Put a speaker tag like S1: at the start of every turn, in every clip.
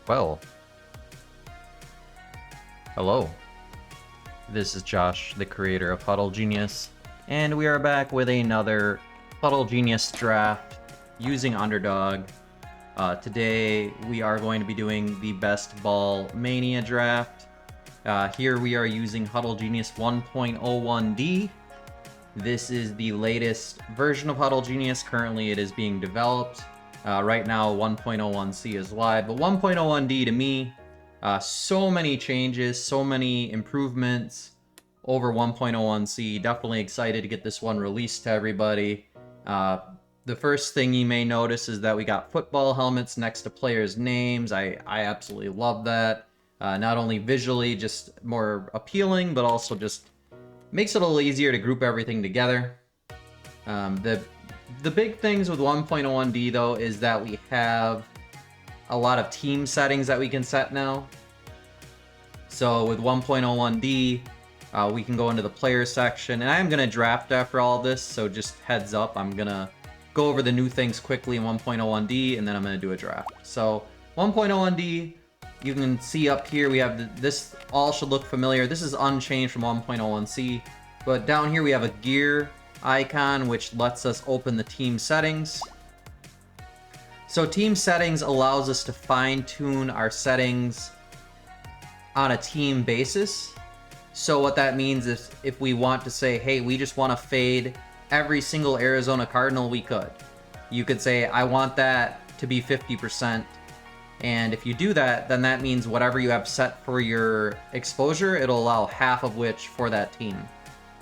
S1: Well, hello. This is Josh, the creator of Huddle Genius, and we are back with another Huddle Genius draft using Underdog. Today we are going to be doing the Best Ball Mania draft. Here we are using Huddle Genius 1.01D. This is the latest version of Huddle Genius. Currently it is being developed. Right now 1.01C is live, but 1.01D to me, so many changes, so many improvements over 1.01C. Definitely excited to get this one released to everybody. The first thing you may notice is that we got football helmets next to players' names. I absolutely love that. Not only visually just more appealing, but also just makes it a little easier to group everything together. The big things with 1.01D though is that we have a lot of team settings that we can set now. So with 1.01D, we can go into the player section, and I am going to draft after all this, so just heads up, I'm going to go over the new things quickly in 1.01D, and then I'm going to do a draft. So 1.01D, you can see up here we have this all should look familiar. This is unchanged from 1.01C, but down here we have a gear icon which lets us open the team settings. So team settings allows us to fine-tune our settings on a team basis. So what that means is if we want to say, hey, we just want to fade every single Arizona Cardinal, we could. You could say, I want that to be 50%. And if you do that, then that means whatever you have set for your exposure, it'll allow half of which for that team.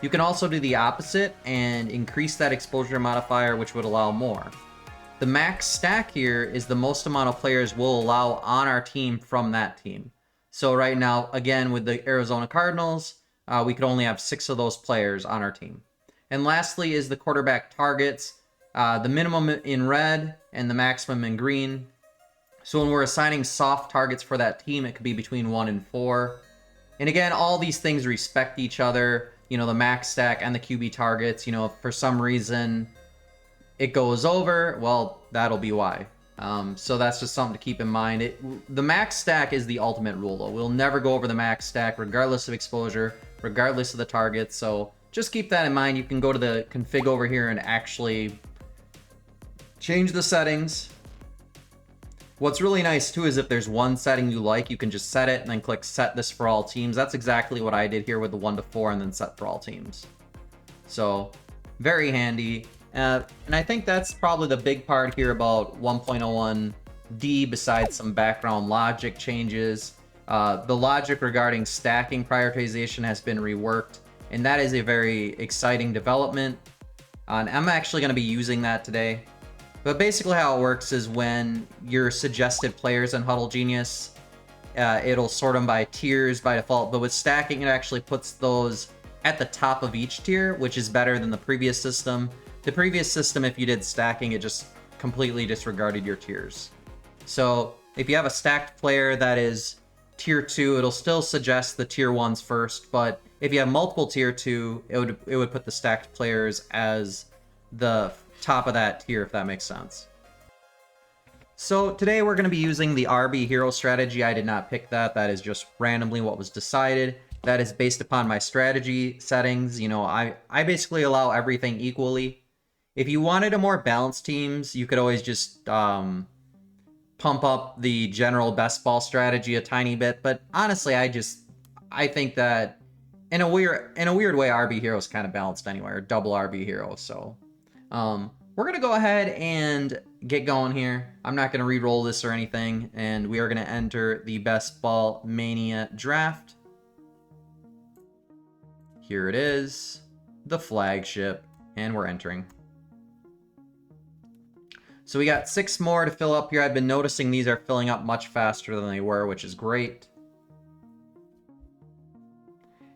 S1: You can also do the opposite and increase that exposure modifier, which would allow more. The max stack here is the most amount of players we'll allow on our team from that team. So right now, again, with the Arizona Cardinals, we could only have 6 of those players on our team. And lastly is the quarterback targets, the minimum in red and the maximum in green. So when we're assigning soft targets for that team, it could be between 1 and 4. And again, all these things respect each other. You know, the max stack and the QB targets, you know, if for some reason it goes over, well, that'll be why. So that's just something to keep in mind. The max stack is the ultimate rule, though. We'll never go over the max stack, regardless of exposure, regardless of the target. So just keep that in mind. You can go to the config over here and actually change the settings. What's really nice, too, is if there's one setting you like, you can just set it and then click Set This for All Teams. That's exactly what I did here with the 1 to 4 and then Set for All Teams. So, very handy. And I think that's probably the big part here about 1.01D besides some background logic changes. The logic regarding stacking prioritization has been reworked, and that is a very exciting development. And I'm actually going to be using that today. But basically how it works is when your suggested players in Huddle Genius, it'll sort them by tiers by default, but with stacking it actually puts those at the top of each tier, which is better than the previous system. The previous system, if you did stacking, it just completely disregarded your tiers. So if you have a stacked player that is tier 2, it'll still suggest the tier 1s first, but if you have multiple tier 2, it would put the stacked players as the top of that tier, if that makes sense. So today we're going to be using the RB hero strategy. I did not pick that. That is just randomly what was decided. That is based upon my strategy settings. You know, I basically allow everything equally. If you wanted a more balanced teams, you could always just pump up the general best ball strategy a tiny bit. But honestly, I think that in a weird way, RB hero is kind of balanced anyway, or double RB hero. So we're going to go ahead and get going here. I'm not going to re-roll this or anything, and we are going to enter the Best Ball Mania draft. Here it is, the flagship, and we're entering. So we got 6 more to fill up here. I've been noticing these are filling up much faster than they were, which is great.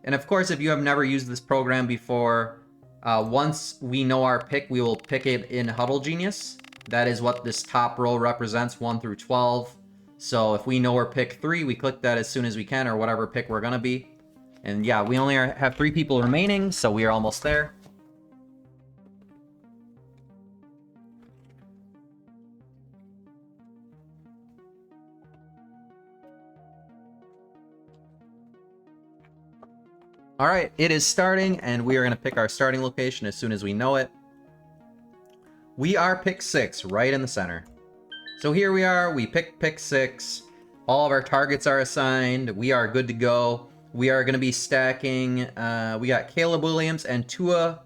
S1: And of course, if you have never used this program before, once we know our pick, we will pick it in Huddle Genius. That is what this top row represents, 1 through 12. So if we know we're pick 3, we click that as soon as we can, or whatever pick we're going to be. And yeah, we only have 3 people remaining, so we are almost there. All right, it is starting, and we are going to pick our starting location as soon as we know it. We are pick 6, right in the center. So here we are, we pick 6. All of our targets are assigned. We are good to go. We are going to be stacking. We got Caleb Williams and Tua.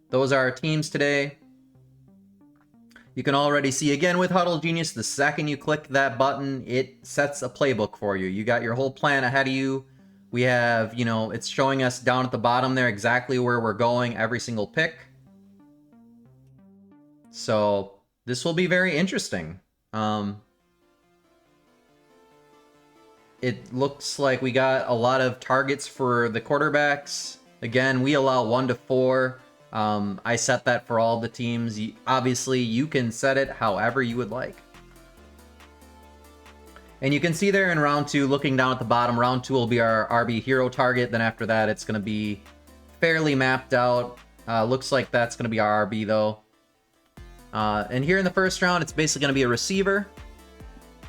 S1: Those are our teams today. You can already see, again, with Huddle Genius, the second you click that button, it sets a playbook for you. You got your whole plan ahead of you. We have, you know, it's showing us down at the bottom there exactly where we're going every single pick. So this will be very interesting. It looks like we got a lot of targets for the quarterbacks. Again, we allow 1 to 4. I set that for all the teams. Obviously, you can set it however you would like. And you can see there in round 2, looking down at the bottom, round 2 will be our RB hero target. Then after that, it's going to be fairly mapped out. Looks like that's going to be our RB, though. And here in the first round, it's basically going to be a receiver.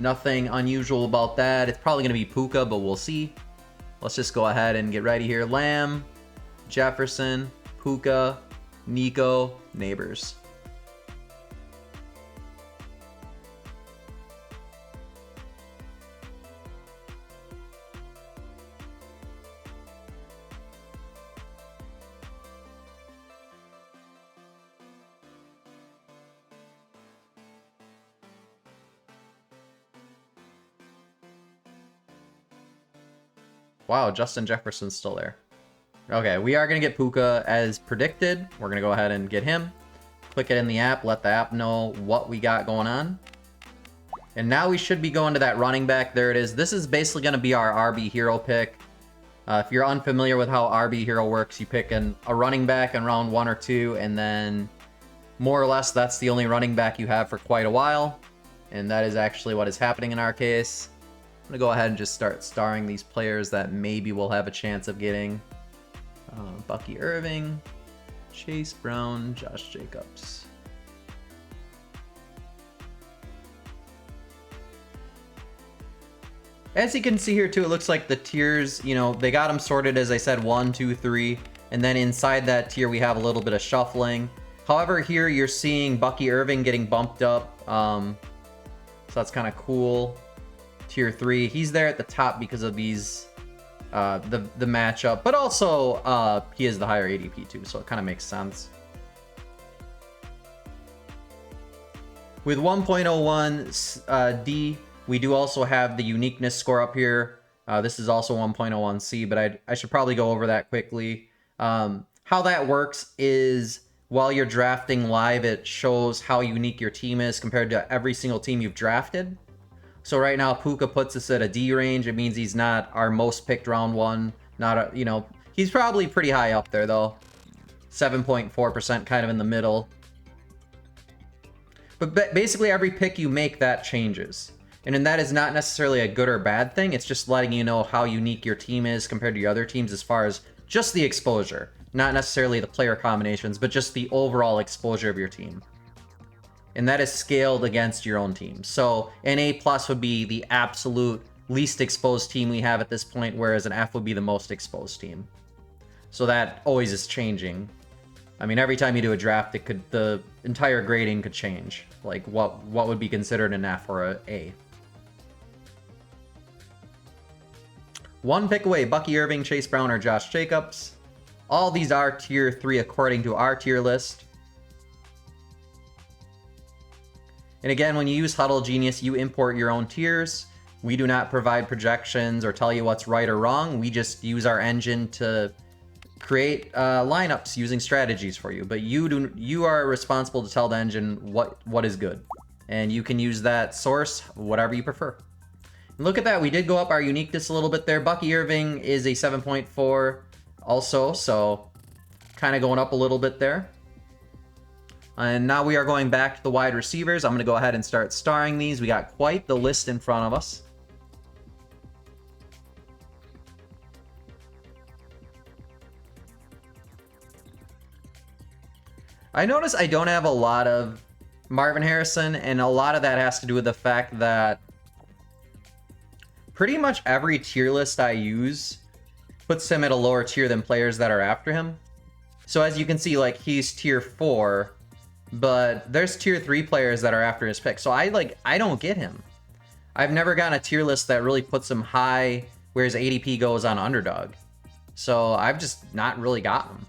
S1: Nothing unusual about that. It's probably going to be Puka, but we'll see. Let's just go ahead and get ready here. Lamb, Jefferson, Puka, Nico, Neighbors. Wow, Justin Jefferson's still there. Okay, we are going to get Puka as predicted. We're going to go ahead and get him. Click it in the app, let the app know what we got going on. And now we should be going to that running back. There it is. This is basically going to be our RB hero pick. If you're unfamiliar with how RB hero works, you pick a running back in round 1 or 2, and then more or less that's the only running back you have for quite a while. And that is actually what is happening in our case. I'm going to go ahead and just start starring these players that maybe we'll have a chance of getting. Bucky Irving, Chase Brown, Josh Jacobs. As you can see here too, it looks like the tiers, you know, they got them sorted, as I said, 1, 2, 3. And then inside that tier, we have a little bit of shuffling. However, here you're seeing Bucky Irving getting bumped up. So that's kind of cool. Tier 3, he's there at the top because of these, the matchup. But also, he is the higher ADP too, so it kind of makes sense. With 1.01 D, we do also have the uniqueness score up here. This is also 1.01 C, but I should probably go over that quickly. How that works is while you're drafting live, it shows how unique your team is compared to every single team you've drafted. So right now, Puka puts us at a D range. It means he's not our most picked round 1. Not a, you know, he's probably pretty high up there though. 7.4%, kind of in the middle. But basically every pick you make, that changes. And then that is not necessarily a good or bad thing. It's just letting you know how unique your team is compared to your other teams as far as just the exposure. Not necessarily the player combinations, but just the overall exposure of your team. And that is scaled against your own team. So an A+ would be the absolute least exposed team we have at this point, whereas an F would be the most exposed team. So that always is changing. I mean, every time you do a draft, the entire grading could change. Like what would be considered an F or an A. One pick away, Bucky Irving, Chase Brown, or Josh Jacobs. All these are tier 3 according to our tier list. And again, when you use Huddle Genius, you import your own tiers. We do not provide projections or tell you what's right or wrong. We just use our engine to create lineups using strategies for you. But you are responsible to tell the engine what is good. And you can use that source, whatever you prefer. And look at that, we did go up our uniqueness a little bit there. Bucky Irving is a 7.4 also, so kind of going up a little bit there. And now we are going back to the wide receivers. I'm going to go ahead and start starring these. We got quite the list in front of us. I notice I don't have a lot of Marvin Harrison, and a lot of that has to do with the fact that pretty much every tier list I use puts him at a lower tier than players that are after him. So as you can see, like, he's tier 4, but there's tier 3 players that are after his pick. So I don't get him. I've never gotten a tier list that really puts him high where his ADP goes on underdog. So I've just not really got him.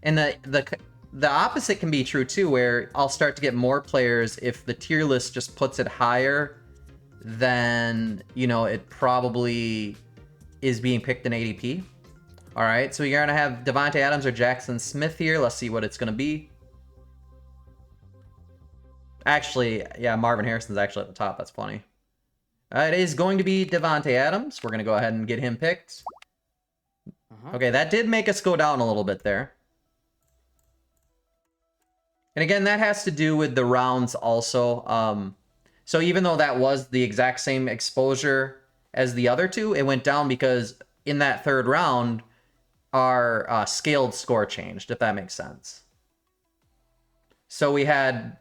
S1: And the opposite can be true too, where I'll start to get more players if the tier list just puts it higher than, you know, it probably is being picked in ADP. All right, so you're gonna have Devontae Adams or Jackson Smith here. Let's see what it's gonna be. Actually, yeah, Marvin Harrison's actually at the top. That's funny. It is going to be Devontae Adams. We're gonna go ahead and get him picked. Okay, that did make us go down a little bit there. And again, that has to do with the rounds also. So even though that was the exact same exposure as the other two, it went down because in that third round, our scaled score changed, if that makes sense. So we had,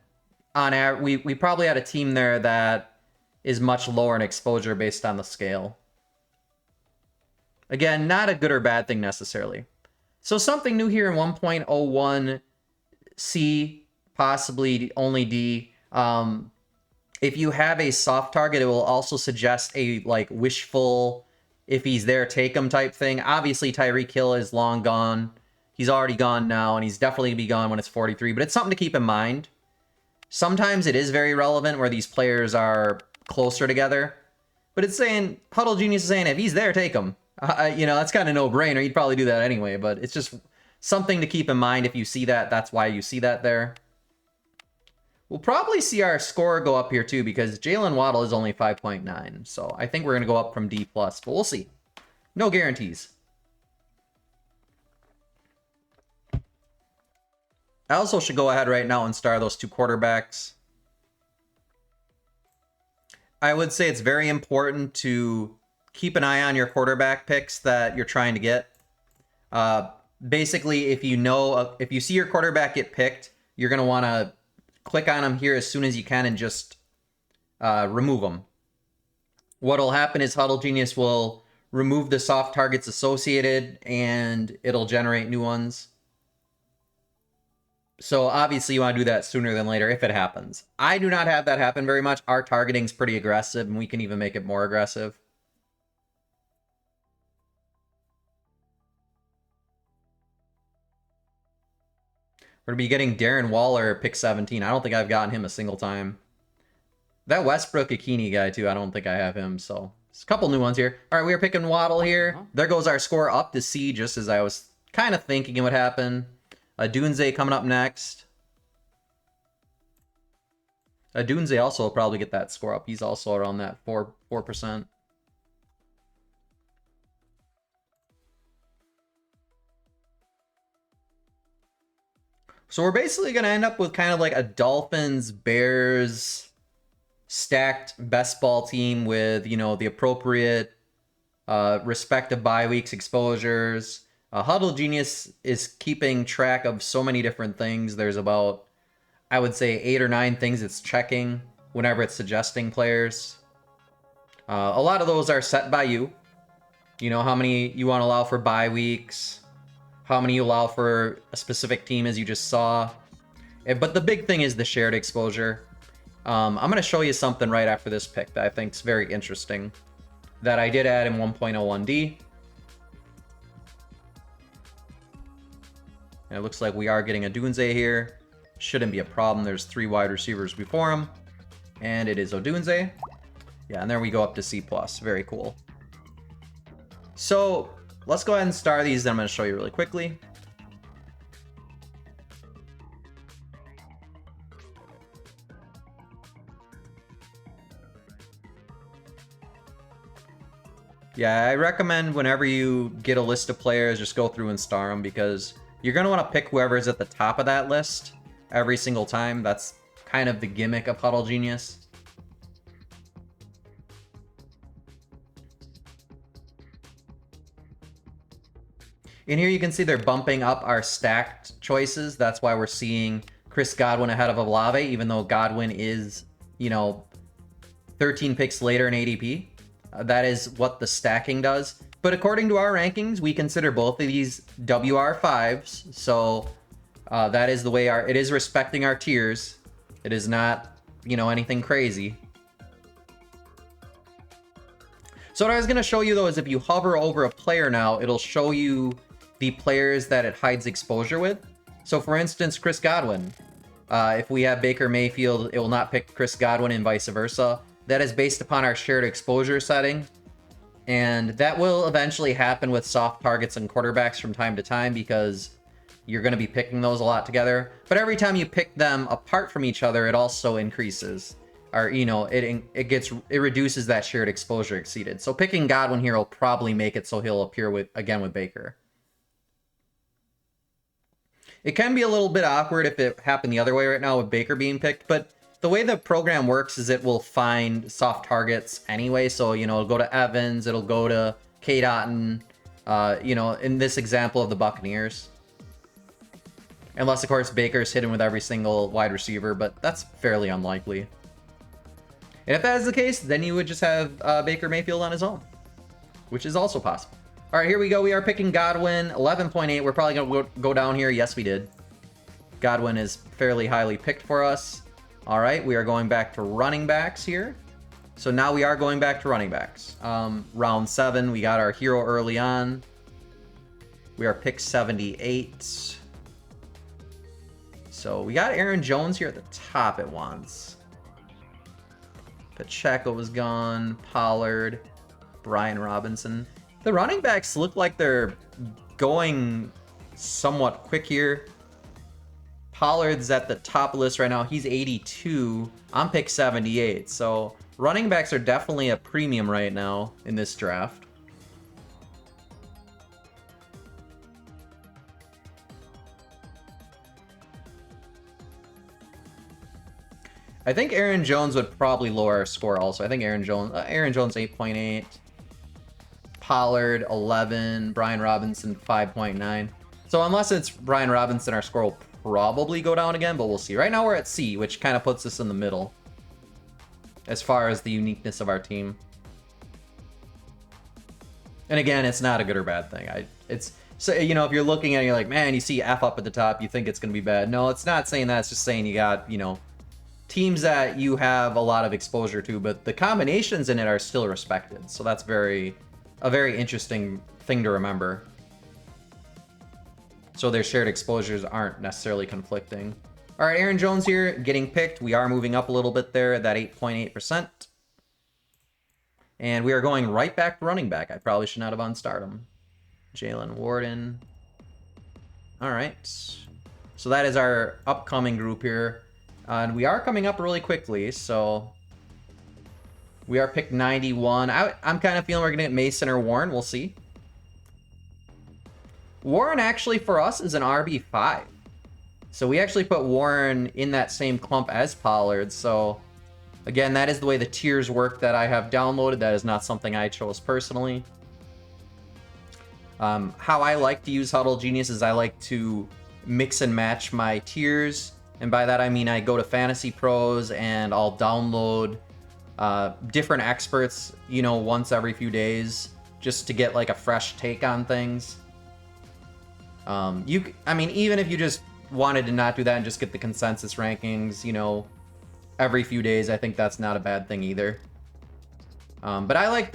S1: on average, we probably had a team there that is much lower in exposure based on the scale. Again, not a good or bad thing necessarily. So something new here in 1.01C, possibly only D. If you have a soft target, it will also suggest a like wishful, if he's there, take him type thing. Obviously, Tyreek Hill is long gone. He's already gone now, and he's definitely going to be gone when it's 43. But it's something to keep in mind. Sometimes it is very relevant where these players are closer together. But it's saying, Huddle Genius is saying, if he's there, take him. You know, that's kind of no-brainer. You'd probably do that anyway. But it's just something to keep in mind. If you see that, that's why you see that there. We'll probably see our score go up here too, because Jalen Waddle is only 5.9. So I think we're going to go up from D+, but we'll see. No guarantees. I also should go ahead right now and star those two quarterbacks. I would say it's very important to keep an eye on your quarterback picks that you're trying to get. Basically, if you see your quarterback get picked, you're going to want to click on them here as soon as you can and just remove them. What'll happen is Huddle Genius will remove the soft targets associated and it'll generate new ones. So obviously you want to do that sooner than later if it happens. I do not have that happen very much. Our targeting's pretty aggressive and we can even make it more aggressive. We're going to be getting Darren Waller, pick 17. I don't think I've gotten him a single time. That Westbrook Akini guy, too, I don't think I have him. So, it's a couple new ones here. All right, we are picking Waddle here. There goes our score up to C, just as I was kind of thinking it would happen. Dunze coming up next. Dunze also will probably get that score up. He's also around that 4%. So we're basically going to end up with kind of like a Dolphins, Bears stacked best ball team with, you know, the appropriate respective bye weeks exposures. Huddle Genius is keeping track of so many different things. There's about, I would say, 8 or 9 things it's checking whenever it's suggesting players. A lot of those are set by you. You know, how many you want to allow for bye weeks, how many you allow for a specific team, as you just saw. But the big thing is the shared exposure. I'm going to show you something right after this pick that I think is very interesting that I did add in 1.01D. And it looks like we are getting a Dunze here. Shouldn't be a problem. There's 3 wide receivers before him. And it is Odunze. Yeah, and there we go up to C+. Very cool. So let's go ahead and star these, then I'm going to show you really quickly. Yeah, I recommend whenever you get a list of players, just go through and star them, because you're going to want to pick whoever's at the top of that list every single time. That's kind of the gimmick of Huddle Genius. In here you can see they're bumping up our stacked choices. That's why we're seeing Chris Godwin ahead of Olave, even though Godwin is, you know, 13 picks later in ADP. That is what the stacking does. But according to our rankings, we consider both of these WR5s. So that is the way it is respecting our tiers. It is not, you know, anything crazy. So what I was going to show you though is if you hover over a player now, it'll show you the players that it hides exposure with. So for instance, Chris Godwin. If we have Baker Mayfield, it will not pick Chris Godwin and vice versa. That is based upon our shared exposure setting. And that will eventually happen with soft targets and quarterbacks from time to time because you're going to be picking those a lot together. But every time you pick them apart from each other, it also increases. Or, you know, it reduces that shared exposure exceeded. So picking Godwin here will probably make it so he'll appear again with Baker. It can be a little bit awkward if it happened the other way right now with Baker being picked, but the way the program works is it will find soft targets anyway. So, you know, it'll go to Evans, it'll go to K. Dotton, you know, in this example of the Buccaneers. Unless, of course, Baker's hidden with every single wide receiver, but that's fairly unlikely. And if that is the case, then you would just have Baker Mayfield on his own, which is also possible. All right, here we go. We are picking Godwin, 11.8. We're probably going to go down here. Yes, we did. Godwin is fairly highly picked for us. All right, we are going back to running backs here. So now we are going back to running backs. Round 7, we got our hero early on. We are pick 78. So we got Aaron Jones here at the top at once. Pacheco was gone, Pollard, Brian Robinson. The running backs look like they're going somewhat quick here. Pollard's at the top of the list right now. He's 82. I'm pick 78. So running backs are definitely a premium right now in this draft. I think Aaron Jones would probably lower our score also. I think Aaron Jones 8.8. Pollard 11. Brian Robinson 5.9. So unless it's Brian Robinson, our score will probably go down again, but we'll see. Right now we're at C, which kind of puts us in the middle as far as the uniqueness of our team. And again, it's not a good or bad thing. So, you know, if you're looking at it, you're like, man, you see F up at the top, you think it's going to be bad. No, it's not saying that. It's just saying you got, you know, teams that you have a lot of exposure to, but the combinations in it are still respected. So that's a very interesting thing to remember. So their shared exposures aren't necessarily conflicting. All right, Aaron Jones here getting picked. We are moving up a little bit there, that 8.8%. And we are going right back to running back. I probably should not have unstarred him. Jalen Warden. All right. So that is our upcoming group here. And we are coming up really quickly, so we are picked 91. I'm kind of feeling we're going to get Mason or Warren. We'll see. Warren actually for us is an RB5. So we actually put Warren in that same clump as Pollard. So again, that is the way the tiers work that I have downloaded. That is not something I chose personally. How I like to use Huddle Genius is I like to mix and match my tiers. And by that I mean I go to Fantasy Pros and I'll download different experts, you know, once every few days just to get like a fresh take on things. I mean, even if you just wanted to not do that and just get the consensus rankings, you know, every few days, I think that's not a bad thing either. But I like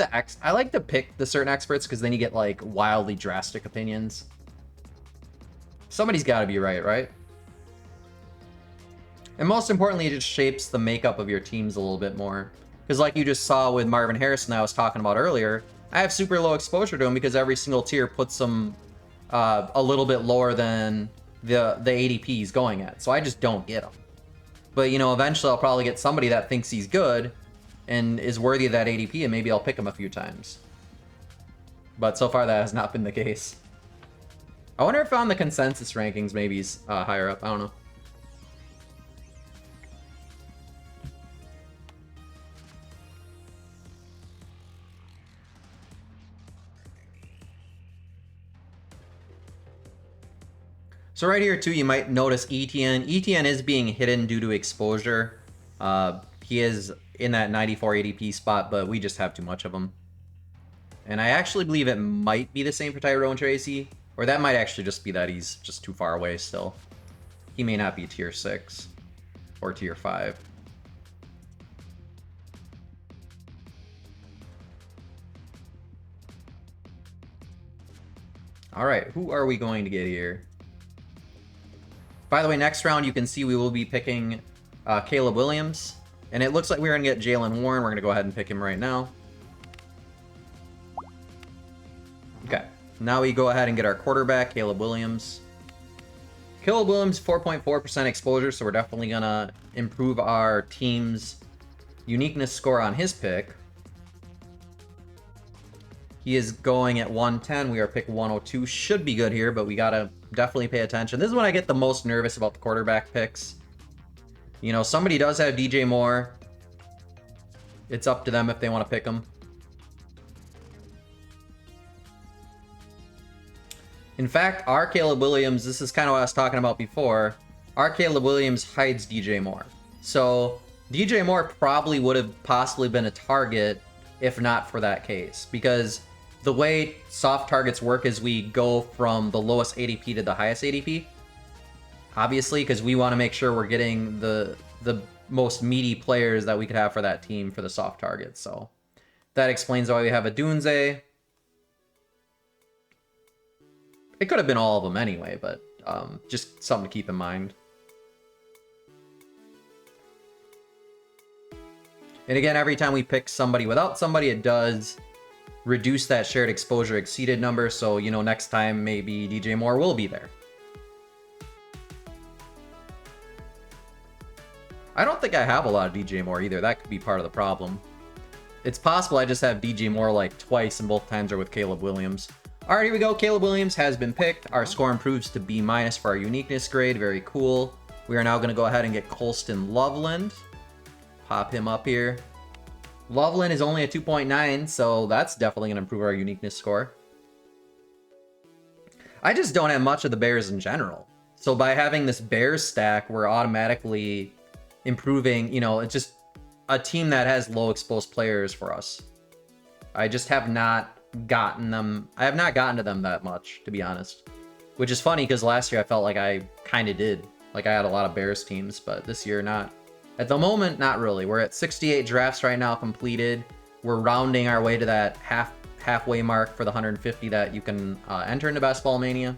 S1: to pick the certain experts because then you get like wildly drastic opinions. Somebody's got to be right, right? And most importantly, it just shapes the makeup of your teams a little bit more. Because like you just saw with Marvin Harrison that I was talking about earlier, I have super low exposure to him because every single tier puts him a little bit lower than the ADP he's going at. So I just don't get him. But, you know, eventually I'll probably get somebody that thinks he's good and is worthy of that ADP, and maybe I'll pick him a few times. But so far that has not been the case. I wonder if on the consensus rankings maybe he's higher up. I don't know. So right here too, you might notice ETN. ETN is being hidden due to exposure. He is in that 94 ADP spot, but we just have too much of him. And I actually believe it might be the same for Tyrone Tracy. Or that might actually just be that he's just too far away still. He may not be tier 6 or tier 5. All right, who are we going to get here? By the way, next round you can see we will be picking Caleb Williams. And it looks like we're going to get Jalen Warren. We're going to go ahead and pick him right now. Okay, now we go ahead and get our quarterback, Caleb Williams. Caleb Williams, 4.4% exposure, so we're definitely going to improve our team's uniqueness score on his pick. He is going at 110. We are pick 102. Should be good here, but we got to definitely pay attention. This is when I get the most nervous about the quarterback picks. You know, somebody does have DJ Moore. It's up to them if they want to pick him. In fact, our Caleb Williams, this is kind of what I was talking about before. Our Caleb Williams hides DJ Moore. So DJ Moore probably would have possibly been a target if not for that case. Because the way soft targets work is we go from the lowest ADP to the highest ADP. Obviously, because we want to make sure we're getting the most meaty players that we could have for that team for the soft targets. So that explains why we have a Dunze. It could have been all of them anyway, but just something to keep in mind. And again, every time we pick somebody without somebody, it does reduce that shared exposure exceeded number. So, you know, next time maybe DJ Moore will be there. I don't think I have a lot of DJ Moore either. That could be part of the problem. It's possible I just have DJ Moore like twice and both times are with Caleb Williams. All right, here we go. Caleb Williams has been picked. Our score improves to B- for our uniqueness grade. Very cool. We are now going to go ahead and get Colston Loveland. Pop him up here. Loveland is only a 2.9, so that's definitely going to improve our uniqueness score. I just don't have much of the Bears in general. So by having this Bears stack, we're automatically improving, you know, it's just a team that has low exposed players for us. I just have not gotten them. I have not gotten to them that much, to be honest. Which is funny because last year I felt like I kind of did. Like I had a lot of Bears teams, but this year not. At the moment, not really. We're at 68 drafts right now completed. We're rounding our way to that halfway mark for the 150 that you can enter into Best Ball Mania.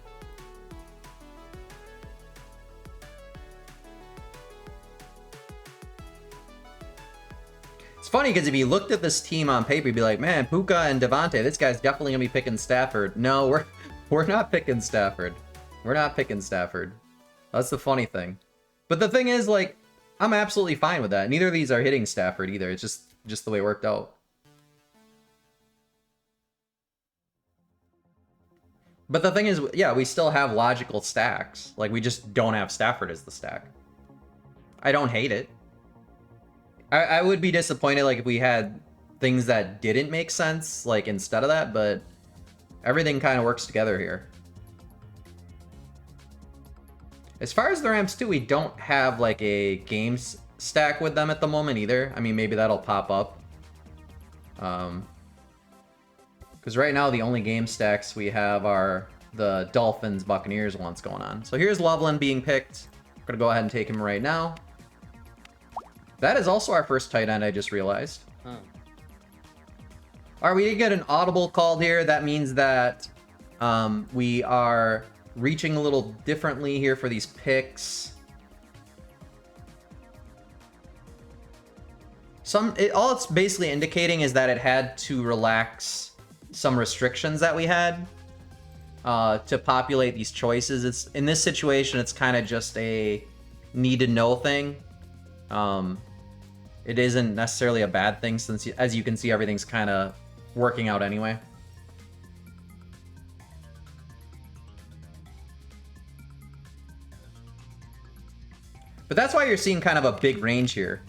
S1: It's funny because if you looked at this team on paper, you'd be like, man, Puka and Devontae, this guy's definitely gonna be picking Stafford. No, we're not picking Stafford. We're not picking Stafford. That's the funny thing. But the thing is, like, I'm absolutely fine with that. Neither of these are hitting Stafford either. It's just the way it worked out. But the thing is, yeah, we still have logical stacks. Like, we just don't have Stafford as the stack. I don't hate it. I would be disappointed, like, if we had things that didn't make sense, like, instead of that, but everything kind of works together here. As far as the Rams, too, we don't have, like, a games stack with them at the moment, either. I mean, maybe that'll pop up. Because right now, the only game stacks we have are the Dolphins-Buccaneers ones going on. So here's Loveland being picked. We're going to go ahead and take him right now. That is also our first tight end, I just realized. All right, we did get an audible called here. That means that we are reaching a little differently here for these picks. All it's basically indicating is that it had to relax some restrictions that we had to populate these choices. It's in this situation, it's kind of just a need to know thing. It isn't necessarily a bad thing since, as you can see, everything's kind of working out anyway. But that's why you're seeing kind of a big range here.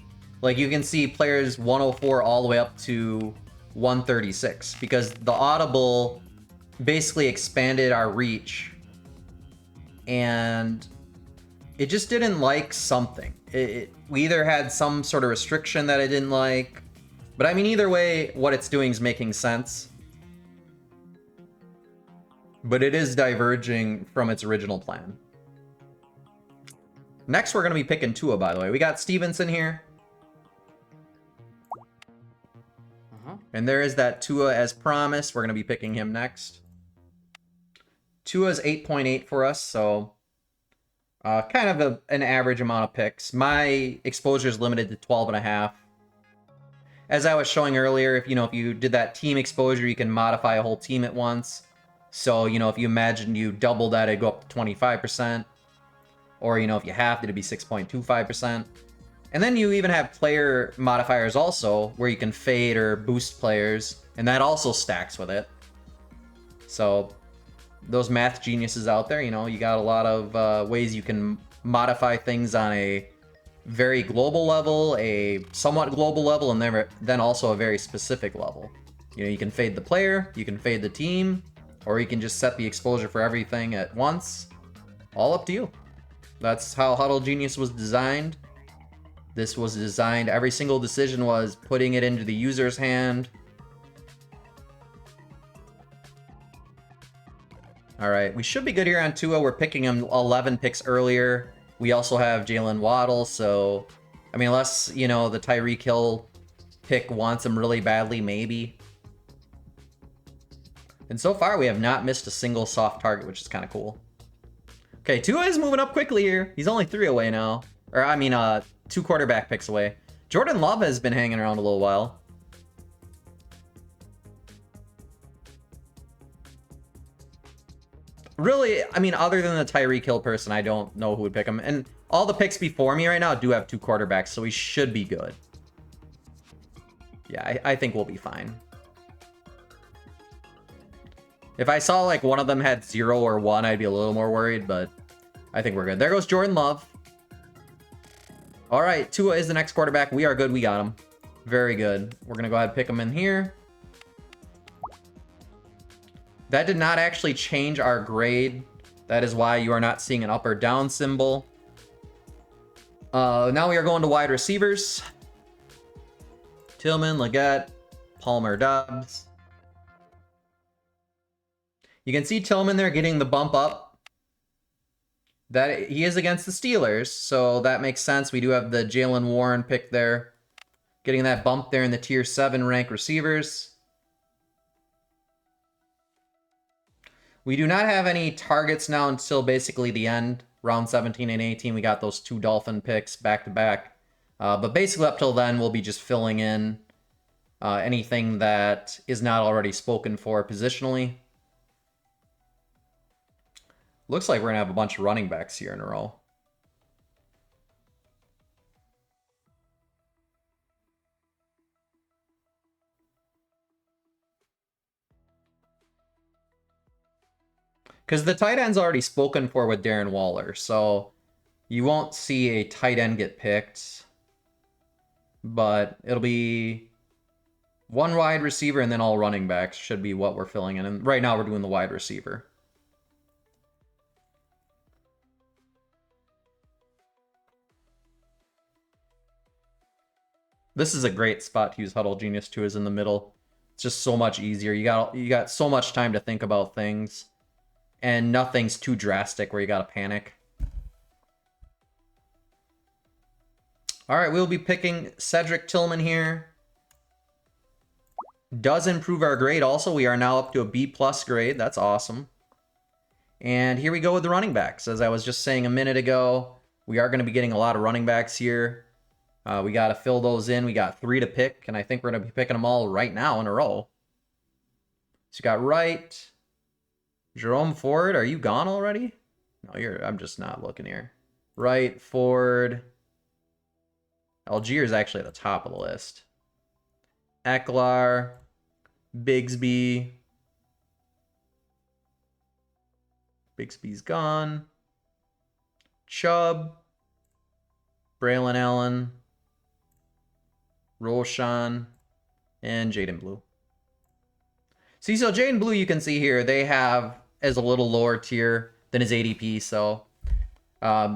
S1: Like you can see players 104 all the way up to 136 because the audible basically expanded our reach and it just didn't like something. We either had some sort of restriction that I didn't like, but I mean, either way, what it's doing is making sense. but it is diverging from its original plan. Next, we're going to be picking Tua, by the way. We got Stevenson here. And there is that Tua as promised. We're going to be picking him next. Tua's 8.8 for us, so kind of an average amount of picks. My exposure is limited to 12.5. As I was showing earlier, if you did that team exposure, you can modify a whole team at once. So, if you imagine you double that, it'd go up to 25%. Or, if you halved it, it'd be 6.25%. And then you even have player modifiers also, where you can fade or boost players, and that also stacks with it. So, those math geniuses out there, you got a lot of ways you can modify things on a very global level, a somewhat global level, and then also a very specific level. You can fade the player, you can fade the team, or you can just set the exposure for everything at once. All up to you. That's how Huddle Genius was designed. This was designed, every single decision was putting it into the user's hand. All right, we should be good here on Tua. We're picking him 11 picks earlier. We also have Jalen Waddle, so, unless, the Tyreek Hill pick wants him really badly, maybe. And so far, we have not missed a single soft target, which is kind of cool. Okay, Tua is moving up quickly here. He's only 3 away now. Or, 2 quarterback picks away. Jordan Love has been hanging around a little while. Really, other than the Tyreek Hill person, I don't know who would pick him. And all the picks before me right now do have 2 quarterbacks, so we should be good. Yeah, I think we'll be fine. If I saw like one of them had 0 or 1, I'd be a little more worried, but I think we're good. There goes Jordan Love. All right, Tua is the next quarterback. We are good. We got him. Very good. We're going to go ahead and pick him in here. That did not actually change our grade. That is why you are not seeing an up or down symbol. Now we are going to wide receivers. Tillman, Leggett, Palmer, Dobbs. You can see Tillman there getting the bump up. That he is against the Steelers, so that makes sense. We do have the Jalen Warren pick there. Getting that bump there in the tier 7 rank receivers. We do not have any targets now until basically the end. Round 17 and 18, we got those 2 Dolphin picks back to back. But basically up till then, we'll be just filling in anything that is not already spoken for positionally. Looks like we're going to have a bunch of running backs here in a row. Because the tight end's already spoken for with Darren Waller, so you won't see a tight end get picked. But it'll be 1 wide receiver and then all running backs should be what we're filling in. And right now we're doing the wide receiver. This is a great spot to use Huddle Genius too, is in the middle. It's just so much easier. You got so much time to think about things. And nothing's too drastic where you gotta panic. Alright, we'll be picking Cedric Tillman here. Does improve our grade also. We are now up to a B+ grade. That's awesome. And here we go with the running backs. As I was just saying a minute ago, we are going to be getting a lot of running backs here. We got to fill those in. We got 3 to pick, and I think we're going to be picking them all right now in a row. So you got Wright, Jerome Ford. Are you gone already? No, I'm just not looking here. Wright, Ford. Algier is actually at the top of the list. Eckler, Bigsby. Bigsby's gone. Chubb, Braylon Allen, Roshan, and Jaden Blue. See, so Jaden Blue, you can see here, they have as a little lower tier than his ADP, so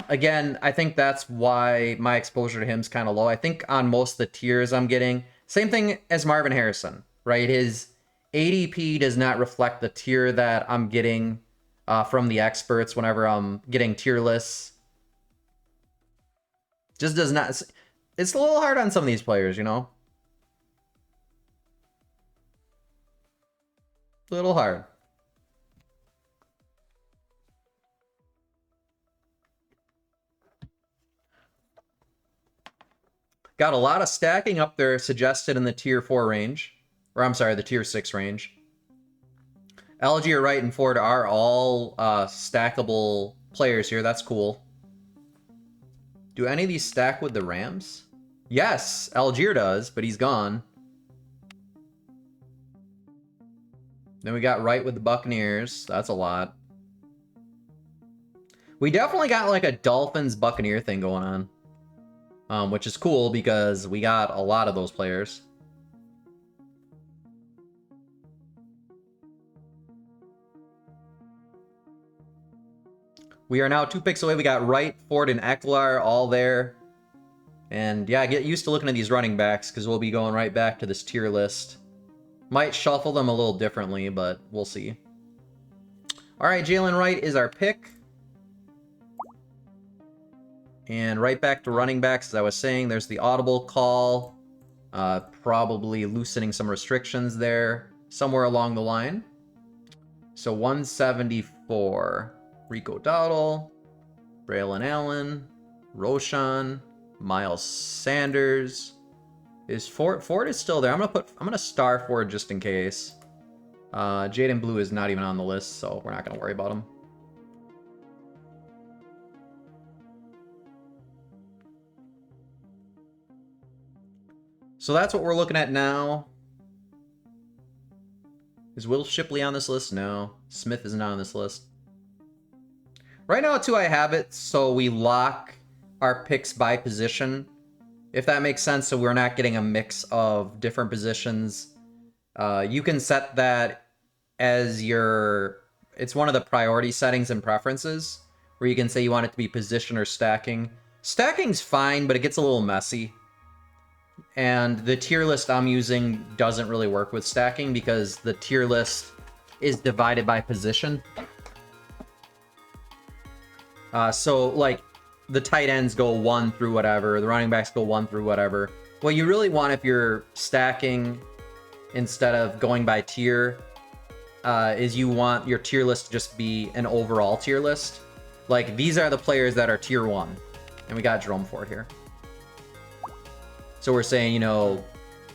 S1: again, I think that's why my exposure to him is kind of low. I think on most of the tiers I'm getting, same thing as Marvin Harrison, right? His ADP does not reflect the tier that I'm getting from the experts whenever I'm getting tier lists. Just does not. It's a little hard on some of these players, you know? A little hard. Got a lot of stacking up there suggested in the tier 4 range. Or I'm sorry, the tier 6 range. LG, Wright, and Ford are all stackable players here. That's cool. Do any of these stack with the Rams? Yes, Algier does, but he's gone. Then we got Wright with the Buccaneers. That's a lot. We definitely got like a Dolphins-Buccaneer thing going on. Which is cool because we got a lot of those players. We are now 2 picks away. We got Wright, Ford, and Eckler all there. And yeah, get used to looking at these running backs because we'll be going right back to this tier list. Might shuffle them a little differently, but we'll see. All right, Jalen Wright is our pick. And right back to running backs, as I was saying, there's the audible call. Probably loosening some restrictions there somewhere along the line. So 174. Rico Dowdle, Braylon Allen, Roshan, Miles Sanders. Is Ford is still there. I'm gonna star Ford just in case. Jaden Blue is not even on the list, so we're not gonna worry about him. So that's what we're looking at now. Is Will Shipley on this list? No. Smith is not on this list. Right now, too, I have it so we lock our picks by position, if that makes sense, so we're not getting a mix of different positions. You can set that as your... It's one of the priority settings and preferences, where you can say you want it to be position or stacking. Stacking's fine, but it gets a little messy. And the tier list I'm using doesn't really work with stacking because the tier list is divided by position. So, like, the tight ends go 1 through whatever, the running backs go 1 through whatever. What you really want if you're stacking instead of going by tier is you want your tier list to just be an overall tier list. Like, these are the players that are tier 1. And we got Jerome Ford here. So we're saying, you know,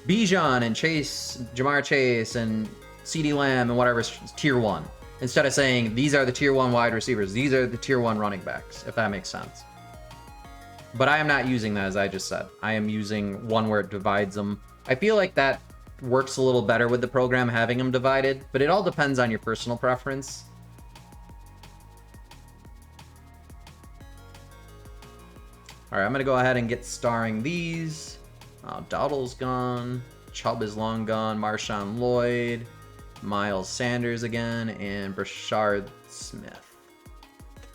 S1: Bijan and Chase, Jamar Chase and CeeDee Lamb and whatever is tier 1. Instead of saying, these are the tier 1 wide receivers, these are the tier 1 running backs, if that makes sense. But I am not using that, as I just said. I am using one where it divides them. I feel like that works a little better with the program, having them divided, but it all depends on your personal preference. All right, I'm going to go ahead and get starring these. Dowdle's gone. Chubb is long gone. Marshawn Lloyd. Miles Sanders again, and Brashard Smith.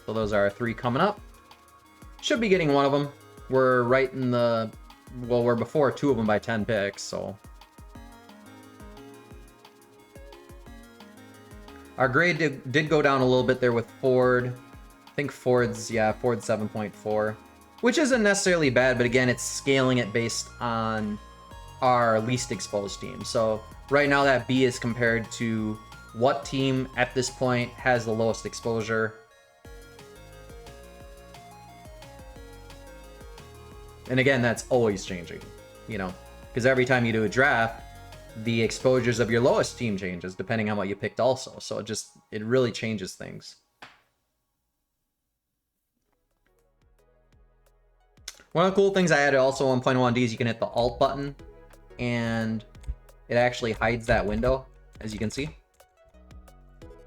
S1: So those are our 3 coming up. Should be getting one of them. We're right in the... Well, we're before 2 of them by 10 picks, so... Our grade did go down a little bit there with Ford. I think Ford's 7.4. Which isn't necessarily bad, but again, it's scaling it based on our least exposed team. So... Right now, that B is compared to what team at this point has the lowest exposure. And again, that's always changing, you know, because every time you do a draft, the exposures of your lowest team changes depending on what you picked also. So it really changes things. One of the cool things I added also 1.1D is you can hit the Alt button and it actually hides that window, as you can see.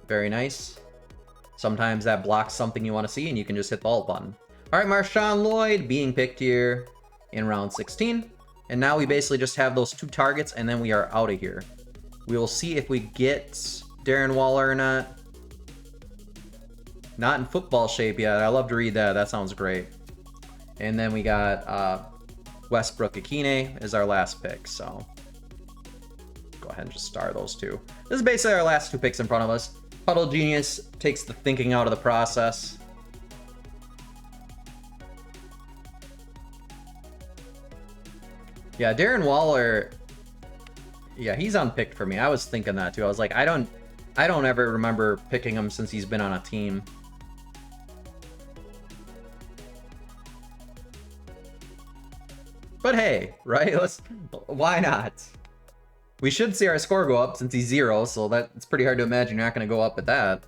S1: Very nice. Sometimes that blocks something you want to see, and you can just hit the Alt button. All right, Marshawn Lloyd being picked here in round 16. And now we basically just have those 2 targets, and then we are out of here. We will see if we get Darren Waller or not. Not in football shape yet. I love to read that. That sounds great. And then we got Westbrook Akine as our last pick, so... go ahead and just star those two. This is basically our last two picks in front of us. Huddle Genius takes the thinking out of the process. Yeah, Darren Waller, yeah, he's unpicked for me. I was thinking that too. I was like, I don't ever remember picking him since he's been on a team. But hey, right? Why not? We should see our score go up since he's 0, so it's pretty hard to imagine you're not going to go up at that.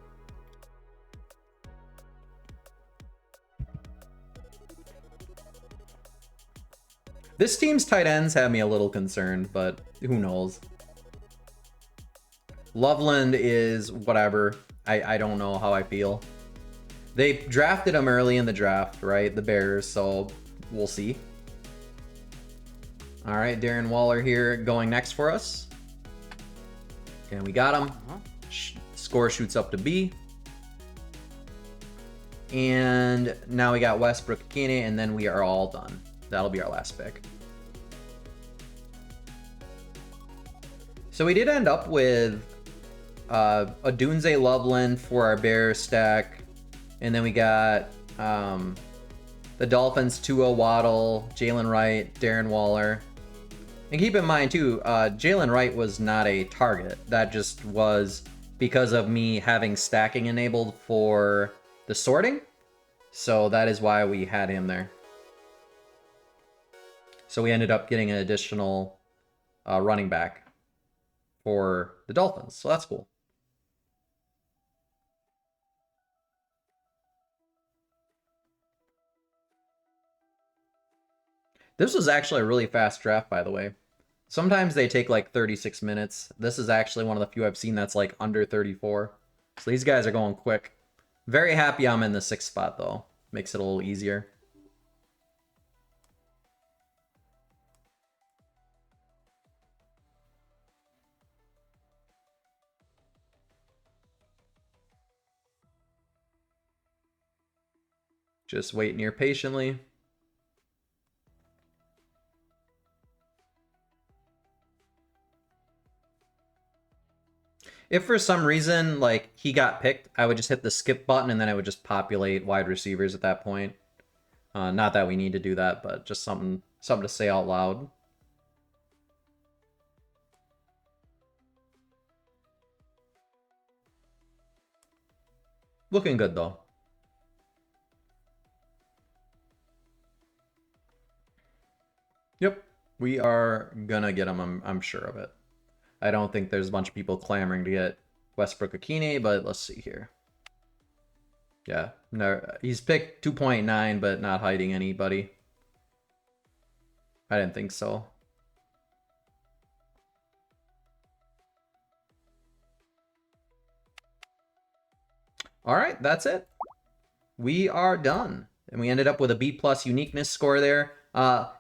S1: This team's tight ends have me a little concerned, but who knows? Loveland is whatever. I don't know how I feel. They drafted him early in the draft, right? The Bears, so we'll see. All right, Darren Waller here going next for us. And we got him. Score shoots up to B. And now we got Westbrook Akine, and then we are all done. That'll be our last pick. So we did end up with a Dunze Loveland for our Bears stack. And then we got the Dolphins, Tua Waddle, Jalen Wright, Darren Waller. And keep in mind too, Jalen Wright was not a target. That just was because of me having stacking enabled for the sorting. So that is why we had him there. So we ended up getting an additional running back for the Dolphins. So that's cool. This was actually a really fast draft, by the way. Sometimes they take like 36 minutes. This is actually one of the few I've seen that's like under 34. So these guys are going quick. Very happy I'm in the 6th spot, though. Makes it a little easier. Just waiting here patiently. If for some reason, like, he got picked, I would just hit the skip button and then I would just populate wide receivers at that point. Not that we need to do that, but just something to say out loud. Looking good, though. Yep, we are gonna get him, I'm sure of it. I don't think there's a bunch of people clamoring to get Westbrook Akine, but let's see here. Yeah, no, he's picked 2.9, but not hiding anybody. I didn't think so. All right, that's it. We are done. And we ended up with a B+ uniqueness score there.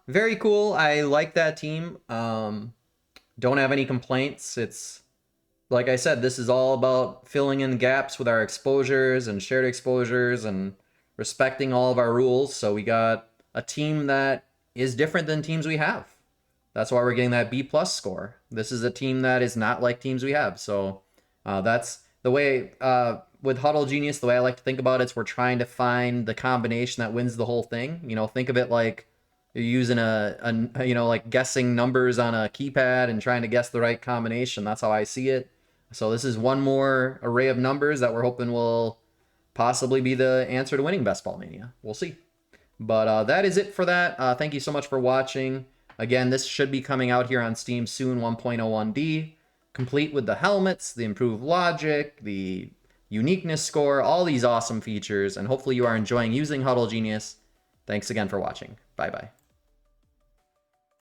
S1: Very cool. I like that team. Don't have any complaints. It's, like I said, this is all about filling in gaps with our exposures and shared exposures and respecting all of our rules. So we got a team that is different than teams we have. That's why we're getting that B+ score. This is a team that is not like teams we have. So that's the way, with Huddle Genius, the way I like to think about it is we're trying to find the combination that wins the whole thing. You know, think of it like you're using like guessing numbers on a keypad and trying to guess the right combination. That's how I see it. So this is one more array of numbers that we're hoping will possibly be the answer to winning Best Ball Mania. We'll see. But that is it for that. Thank you so much for watching. Again, this should be coming out here on Steam soon, 1.01D, complete with the helmets, the improved logic, the uniqueness score, all these awesome features, and hopefully you are enjoying using Huddle Genius. Thanks again for watching. Bye-bye.